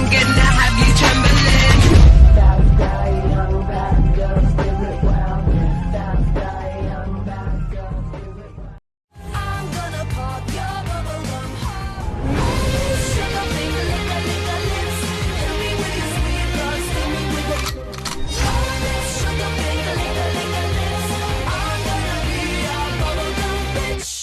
I'm gonna have you trembling. Bad guy, young bad girl, do it well. Bad guy, young bad girl, do it well. I'm gonna pop your bubblegum heart. Sugar finger, lick a lips. Hit me with your sweet love, hit me with the sugar finger, lick a lips. I'm gonna be your bubblegum bitch.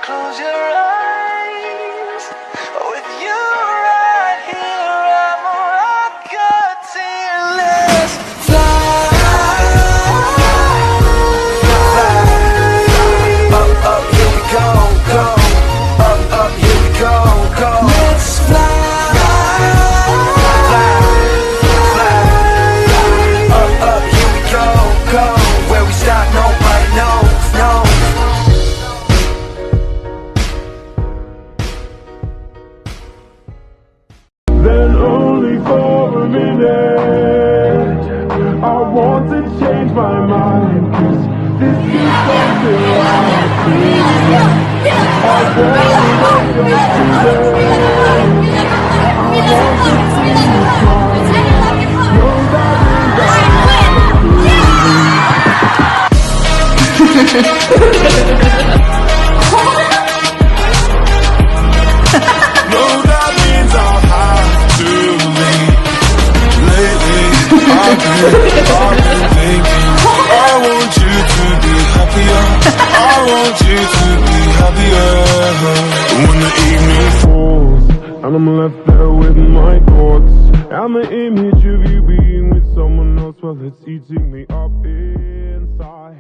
Close your eyes. With you right here, I'm rocketing. Let's fly. Up, up, here we go, go. Up, up, here we go, go. Let's fly. Up, up, here we go, go. Where we start, nobody knows, knows. Then only for a minute I want to change my mind, 'cause this is something I feel. I want to no, that means I'll have to leave. Lately, I've been thinking I want you to be happier. I want you to be happier. When the evening falls and I'm left there with my thoughts and the image of you being with someone else, well, it's eating me up inside.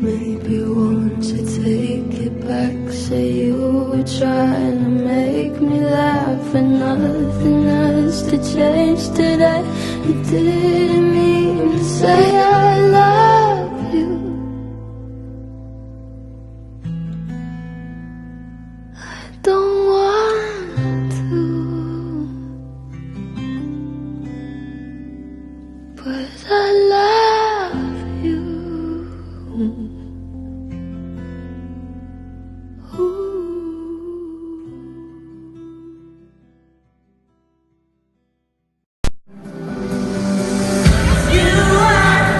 Maybe want to take it back. Say you were trying to make me laugh, and nothing has to change today. You didn't mean to say I love you. I don't want to, but I love you. You are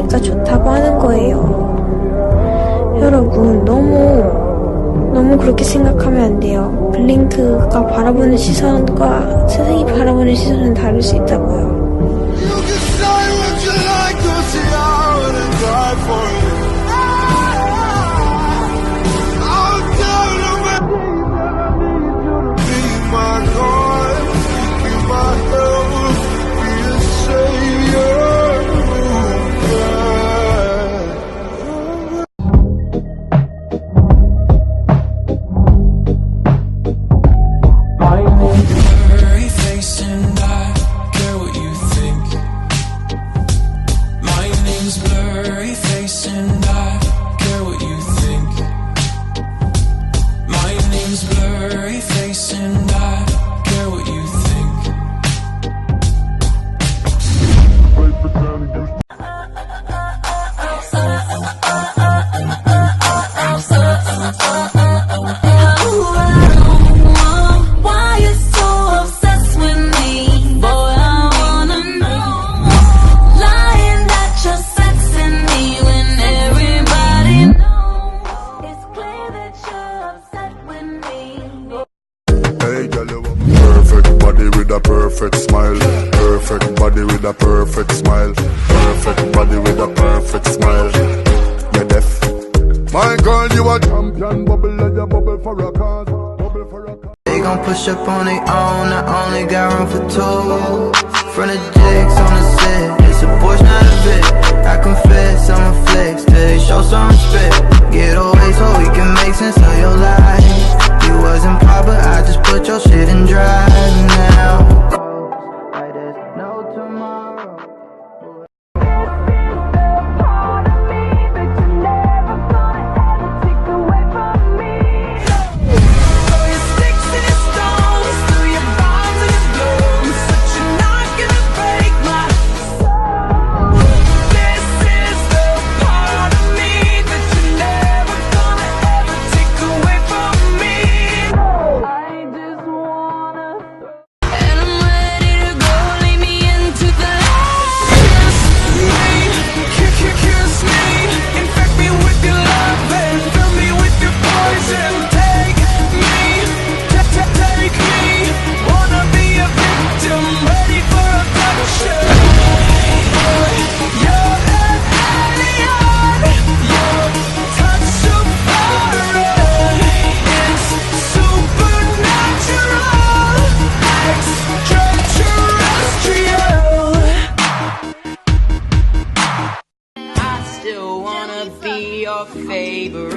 하니까 좋다고 하는 거예요. 여러분, 너무 그렇게 생각하면 안 돼요. 블링크가 바라보는 시선과 세상이 바라보는 시선은 다를 수 있다고요. You can say what you like, 'cause see, I wouldn't die for you. I'll tell them everything that I need you to be my God, be my help, be a savior. Blurry face and I care what you think. My name's blurry face and I care what you think. My name's blurry face and I care what you think. Why you so obsessed with me? Boy, I wanna know. Lying that you're sexing me when everybody knows. It's clear that you're upset with me. Hey, girl, you have perfect body with a perfect smile. Perfect body with a perfect smile. Perfect body with a perfect smile. You're deaf. My girl, you a champion. Bubble like a bubble for a cause. Bubble for a cause. They gon' push up on their own, I only got room for two. Front of jigs on the set, it's a Porsche, not a bit. I confess, I'm a flex, till they show some respect. Get away so we can make sense of your life. You wasn't pop, but I just put your shit in drive now. Like there's no tomorrow. Still wanna be your favorite.